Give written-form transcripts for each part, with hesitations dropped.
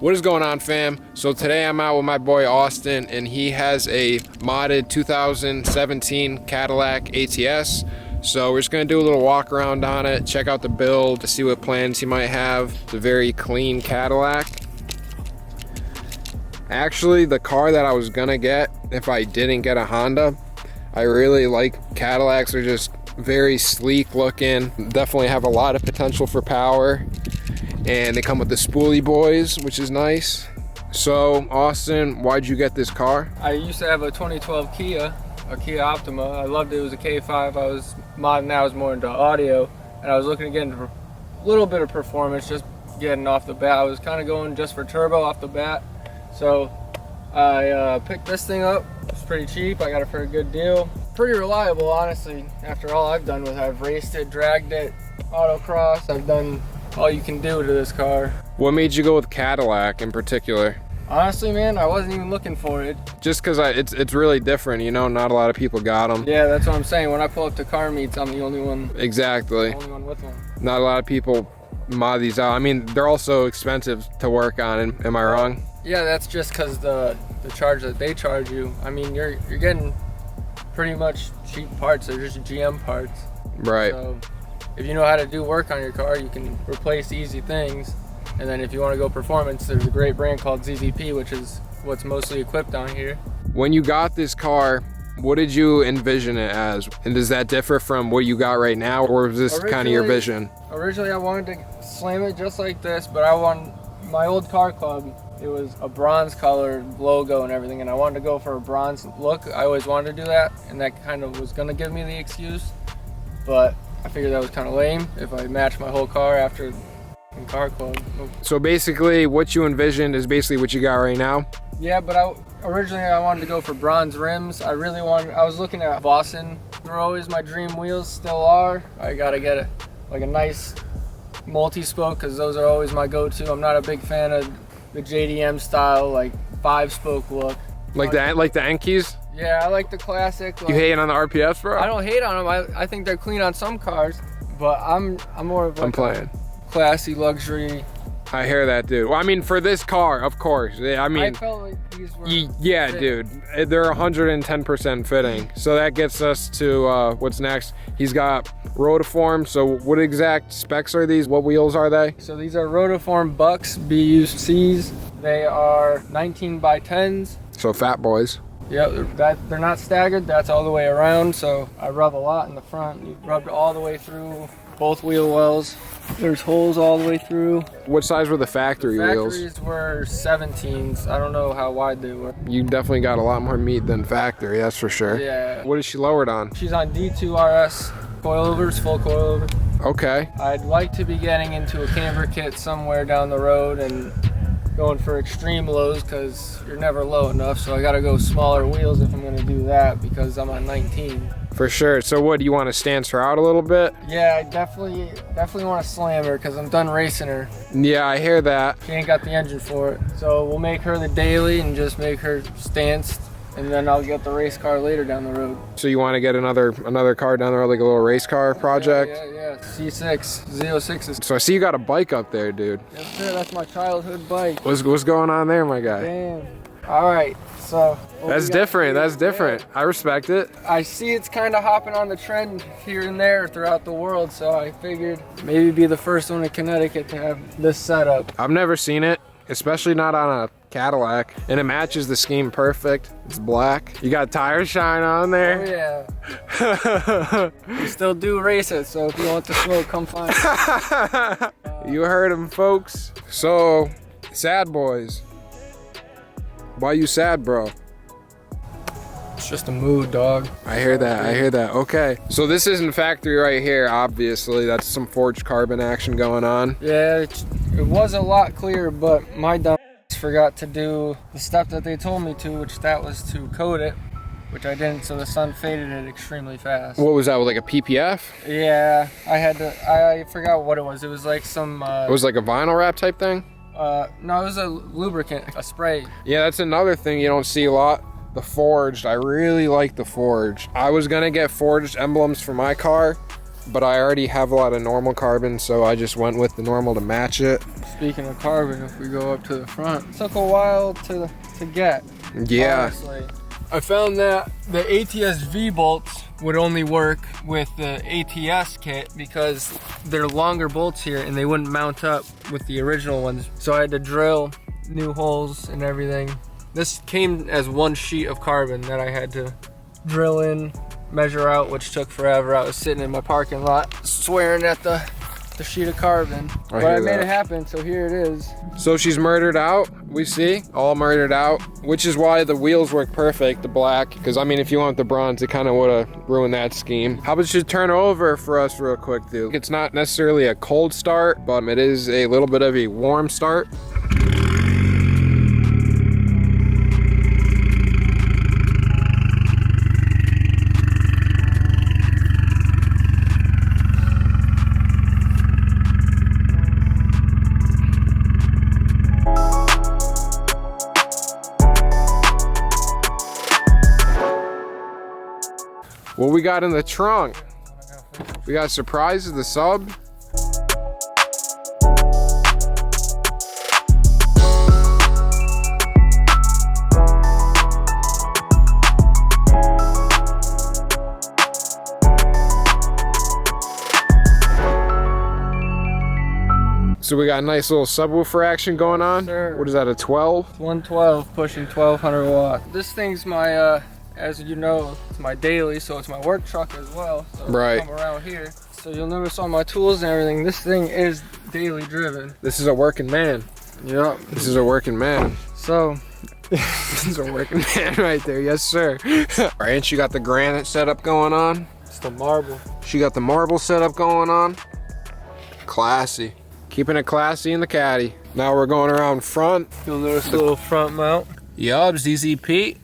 What is going on, fam? So today I'm out with my boy Austin, and he has a modded 2017 Cadillac ATS. So we're just gonna do a little walk around on it, check out the build to see what plans he might have. It's a very clean Cadillac. Actually, the car that I was gonna get if I didn't get a Honda, I really like Cadillacs. They're just very sleek looking, definitely have a lot of potential for power. And they come with the spoolie boys, which is nice. So, Austin, why'd you get this car? I used to have a 2012 Kia, a Kia Optima. I loved it. It was a K5. I was modding. I was more into audio, and I was looking to get into a little bit of performance, just getting off the bat. I was kind of going just for turbo off the bat. So I picked this thing up. It's pretty cheap. I got it for a good deal. Pretty reliable, honestly. After all I've done with it, I've raced it, dragged it, autocross. I've done all you can do to this car. What made you go with Cadillac in particular? Honestly, man, I wasn't even looking for it. Just because it's really different, you know, not a lot of people got them. Yeah, that's what I'm saying. When I pull up to car meets, I'm the only one. Exactly. The only one with one. Not a lot of people mod these out. I mean, they're also expensive to work on, am I wrong? Yeah, that's just because the charge that they charge you. I mean, you're getting pretty much cheap parts. They're just GM parts. Right. So if you know how to do work on your car, you can replace easy things. And then if you want to go performance, there's a great brand called ZZP, which is what's mostly equipped on here. When you got this car, what did you envision it as? And does that differ from what you got right now, or was this kind of your vision? Originally, I wanted to slam it just like this, but I wanted my old car club. It was a bronze colored logo and everything, and I wanted to go for a bronze look. I always wanted to do that, and that kind of was going to give me the excuse. But I figured that was kind of lame if I matched my whole car after in car club. So basically what you envisioned is basically what you got right now? Yeah, but originally I wanted to go for bronze rims. I was looking at Boston. They're always my dream wheels, still are. I gotta get like a nice multi-spoke, because those are always my go-to. I'm not a big fan of the JDM style, like 5-spoke look. Like the Enkeis? Yeah, I like the classic. You hating on the RPS, bro? I don't hate on them. I think they're clean on some cars, but I'm more of like I'm playing classy luxury. I hear that, dude. Well, I mean, for this car, of course. I mean, I felt like these were yeah, fit. dude. They're 110% fitting. So that gets us to what's next. He's got rotiform. So what exact specs are these? What wheels are they? So these are rotiform Bucks BUCs. They are 19 by 10s. So fat boys. Yep, they're not staggered. That's all the way around. So I rub a lot in the front. You rubbed all the way through both wheel wells. There's holes all the way through. What size were the factory wheels? Factories were 17s. I don't know how wide they were. You definitely got a lot more meat than factory, that's for sure. Yeah. What is she lowered on? She's on D2 RS coilovers, full coilover. Okay. I'd like to be getting into a camber kit somewhere down the road and going for extreme lows, because you're never low enough. So I got to go smaller wheels if I'm going to do that, because I'm on 19. For sure. So what, do you want to stance her out a little bit? Yeah, I definitely want to slam her, because I'm done racing her. Yeah, I hear that. She ain't got the engine for it. So we'll make her the daily and just make her stanced, and then I'll get the race car later down the road. So you want to get another car down the road, like a little race car project? Yeah. C6, Z06s. So I see you got a bike up there, dude. Yes, sir. That's my childhood bike. What's going on there, my guy? Damn. All right. So that's different. That's different. I respect it. I see it's kind of hopping on the trend here and there throughout the world, so I figured maybe be the first one in Connecticut to have this setup. I've never seen it, especially not on a Cadillac, and it matches the scheme perfect. It's black. You got tire shine on there. Oh yeah. We still do race it, so if you want the smoke, come find it. You heard him, folks. So, sad boys. Why you sad, bro? It's just a mood, dog. I hear that. Okay. So this isn't factory right here, obviously. That's some forged carbon action going on. Yeah, it was a lot clearer, but my dumb forgot to do the stuff that they told me to, which that was to coat it, which I didn't, so the sun faded it extremely fast. What was that, like a PPF? Yeah, I forgot what it was. It was like some... it was like a vinyl wrap type thing? No, it was a lubricant, a spray. Yeah, that's another thing you don't see a lot. The forged. I really like the forged. I was gonna get forged emblems for my car, but I already have a lot of normal carbon, so I just went with the normal to match it. Speaking of carbon, if we go up to the front, it took a while to get. Yeah. Honestly. I found that the ATS V-bolts would only work with the ATS kit because they're longer bolts here and they wouldn't mount up with the original ones. So I had to drill new holes and everything. This came as one sheet of carbon that I had to drill in, measure out, which took forever. I was sitting in my parking lot swearing at the sheet of carbon, but I made it happen, so here it is. So she's murdered out, we see, all murdered out, which is why the wheels work perfect, the black, because I mean, if you want the bronze, it kind of would have ruined that scheme. How about you turn over for us real quick, dude? It's not necessarily a cold start, but it is a little bit of a warm start. What we got in the trunk? We got surprises, the sub. So we got a nice little subwoofer action going on. Sure. What is that, a 12? It's 112 pushing 1200 watts. This thing's my as you know, it's my daily, so it's my work truck as well. So right. Come around here. So you'll notice all my tools and everything, this thing is daily driven. This is a working man. Yep. This is a working man. So, this is a working man right there, yes sir. Alright, and she got the granite setup going on. it's the marble. She got the marble setup going on. Classy. Keeping it classy in the caddy. Now we're going around front. You'll notice a little front mount. Yup, ZZP.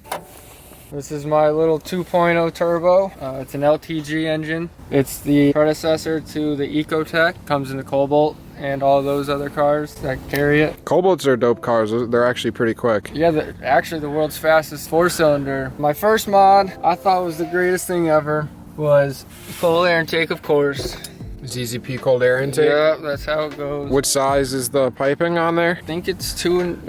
This is my little 2.0 turbo. It's an LTG engine. It's the predecessor to the Ecotec. Comes in the Cobalt and all those other cars that carry it. Cobalts are dope cars. They're actually pretty quick. Yeah, actually the world's fastest 4-cylinder. My first mod I thought was the greatest thing ever was cold air intake, of course. ZZP cold air intake? Yeah, that's how it goes. What size is the piping on there? I think it's 2.5,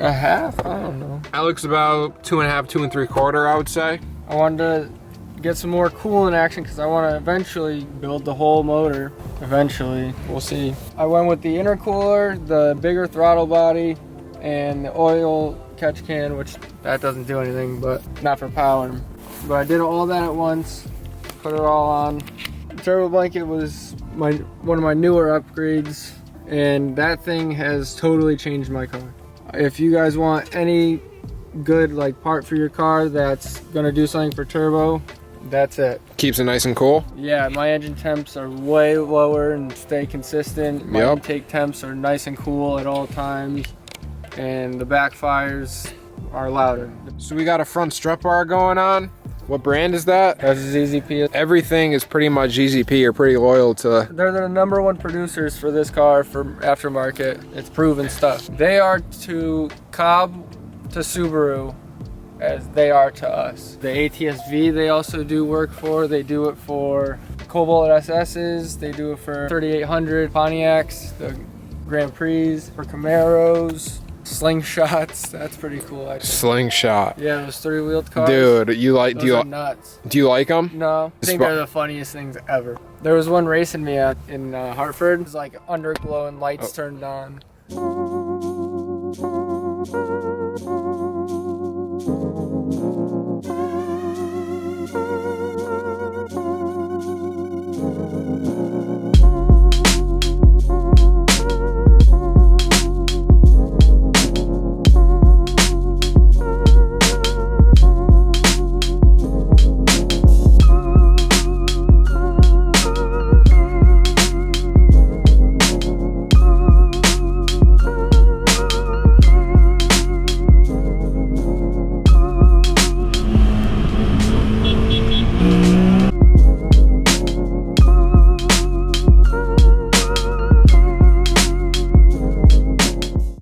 I don't know. That looks about 2.5, 2 3/4, I would say. I wanted to get some more coolant action because I want to eventually build the whole motor. Eventually, we'll see. I went with the intercooler, the bigger throttle body, and the oil catch can, which that doesn't do anything, but not for power. But I did all that at once, put it all on. The turbo blanket was one of my newer upgrades, and that thing has totally changed my car. If you guys want any good part for your car that's gonna do something for turbo, that's it. Keeps it nice and cool. Yeah, my engine temps are way lower and stay consistent. My intake temps are nice and cool at all times, and the backfires are louder. So we got a front strut bar going on. What brand is that? That's ZZP. Everything is pretty much ZZP. You're pretty loyal to. They're the #1 producers for this car for aftermarket. It's proven stuff. They are to Cobb to Subaru as they are to us. The ATS-V they also do work for. They do it for Cobalt SS's. They do it for 3800 Pontiacs, the Grand Prix, for Camaros. Slingshots, that's pretty cool actually. Slingshot. Yeah, those 3-wheeled cars. Dude, Those are nuts. Do you like them? No, I think they're the funniest things ever. There was one racing me at in Hartford. It was like underglow and lights turned on.